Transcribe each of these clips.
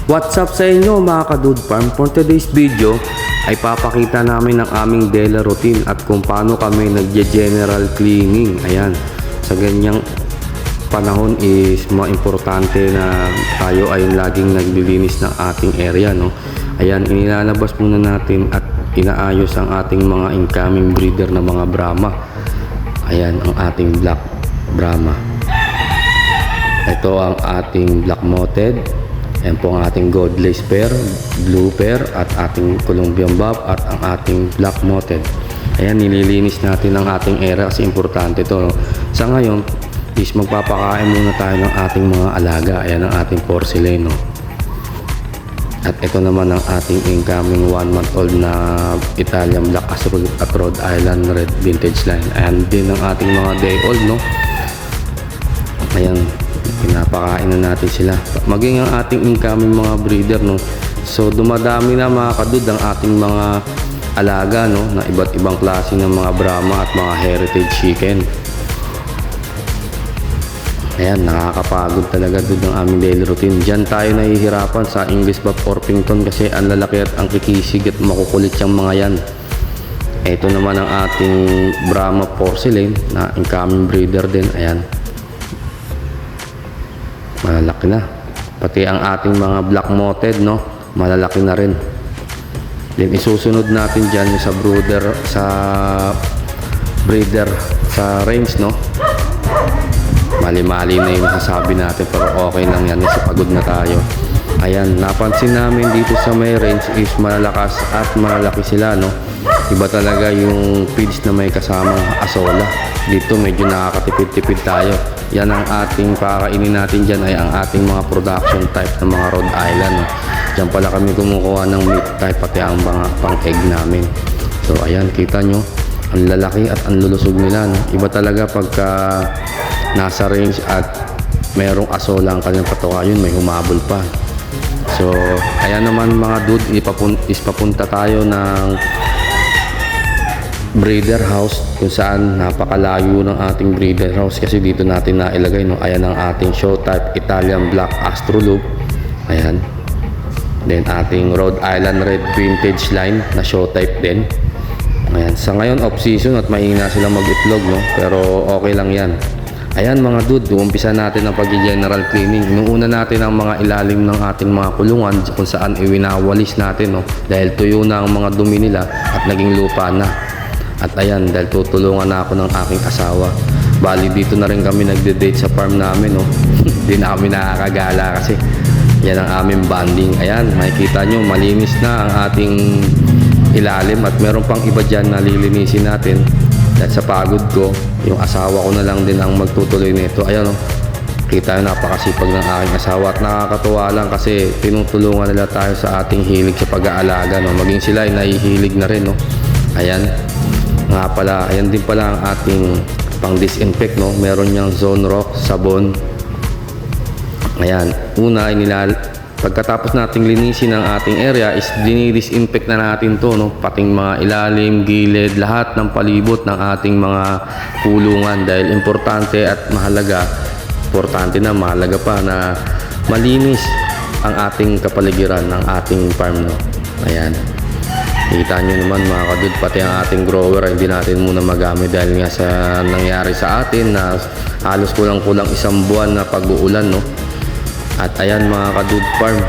What's up sa inyo mga ka-Dude Farm? For today's video ay papakita namin ang aming daily routine at kung paano kami nagje-general cleaning. Ayan, sa ganyang panahon is importante na tayo ay laging naglilinis ng ating area, no? Ayan, inilalabas muna natin at inaayos ang ating mga incoming breeder na mga Brahma. Ayan, ang ating Black Brahma. Ito ang ating Black Moted. Ayan po ang ating Gold Lace Pair, Blue Pair at ating Colombian Bob at ang ating Black Moted. Ayan, nililinis natin ang ating area kasi importante ito, no? Sa ngayon is magpapakain muna tayo ng ating mga alaga. Ayan ang ating porcelain, no? At ito naman ang ating incoming 1-month-old na Italian Black at Rhode Island Red Vintage Line. Ayan din ang ating mga day old, no? Ayan, pinapakain na natin sila, maging ang ating incoming mga breeder, no? So dumadami na mga ka-Dude ang ating mga alaga, no, na iba't ibang klase ng mga Brahma at mga heritage chicken. Ayan, nakakapagod talaga Dude ang aming daily routine. Diyan tayo nahihirapan sa English Buff Orpington kasi ang lalaki at ang kikisig at makukulit yung mga yan. Ito naman ang ating Brahma porcelain na incoming breeder din. Ayan, malalaki na. Pati ang ating mga Black Moted, no, malalaki na rin. Then isusunod natin dyan sa breeder sa range, no. Mali-mali na yung masasabi natin pero okay lang yan kasi pagod na tayo. Ayan, napansin namin dito sa may range is malalakas at malalaki sila, no. Iba talaga yung feeds na may kasamang asola. Dito medyo nakakatipid-tipid tayo. Yan ang ating pakainin natin dyan ay ang ating mga production type ng mga Rhode Island, no? Diyan pala kami kumukuha ng meat type pati ang mga pang-egg namin. So ayan, kita nyo ang lalaki at ang lulusog nila, no? Iba talaga pagka nasa range at merong asola ang kanilang patuka, yun may humabol pa. So ayan naman mga Dude, papunta tayo ng breeder house kung saan napakalayo ng ating breeder house kasi dito natin nailagay, no. Ayan ang ating show type Italian Black Astroloop. Ayan, then ating Rhode Island Red Vintage Line na show type din. Ayan, sa ngayon off season at mahina silang mag-itlog, no, pero okay lang yan. Ayan mga Dude, umpisa natin ang pag-general cleaning. Inuuna natin ang mga ilalim ng ating mga kulungan kung saan iwinawalis natin, no, dahil tuyo na ang mga dumi nila at naging lupa na. At ayan, dahil tutulungan na ako ng aking asawa. Bali dito na rin kami nagde-date sa farm namin, no. Hindi na kami nakakagala kasi yan ang aming bonding. Ayan, makikita nyo malinis na ang ating ilalim at meron pang iba dyan na lilinisin natin. Dahil sa pagod ko, yung asawa ko na lang din ang magtutuloy nito. Ayan, no, kita nyo napakasipag ng aking asawa at nakakatuwa lang kasi tinutulungan nila tayo sa ating hilig sa pag-aalaga, no. Maging sila ay nahihilig na rin, no. Ayan nga pala, ayan din pala ang ating pang disinfect, no. Meron niyang Zone Rock sabon. Ayan, una pagkatapos nating linisin ang ating area is dinidisinfect na natin to, no, pating mga ilalim, gilid, lahat ng palibot ng ating mga kulungan dahil importante at mahalaga pa na malinis ang ating kapaligiran ng ating farm, no. Ayan, kita nyo naman mga ka-Dude, pati ang ating grower hindi natin muna magamit dahil nga sa nangyari sa atin na halos kulang-kulang isang buwan na pag-uulan, no. At ayan mga ka-Dude Farm,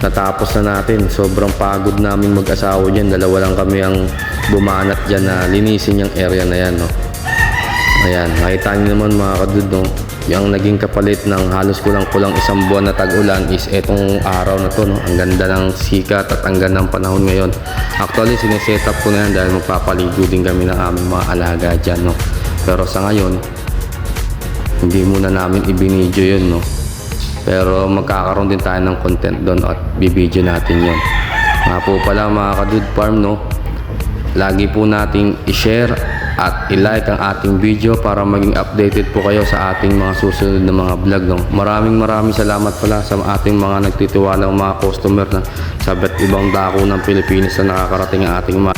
natapos na natin. Sobrang pagod namin mag-asawa dyan, dalawa lang kami ang bumanat dyan na linisin yung area na yan, no. Ayan, nakita nyo naman mga ka-Dude, no, yung naging kapalit ng halos kulang-kulang isang buwan na tag-ulan is etong araw na to, no. Ang ganda ng sikat at ang ganda ng panahon ngayon. Actually sineset up ko na yan dahil magpapaligo din kami ng aming mga alaga dyan, no. Pero sa ngayon hindi muna namin ibinidyo yun, no. Pero magkakaroon din tayo ng content doon at bibidyo natin yun. Nga po pala mga ka-Dude Farm, no, lagi po nating i-share at i-like ang ating video para maging updated po kayo sa ating mga susunod na mga vlog, no. Maraming salamat pala sa ating mga nagtitiwalang mga customer na sa iba't ibang dako ng Pilipinas na nakakarating ang ating mga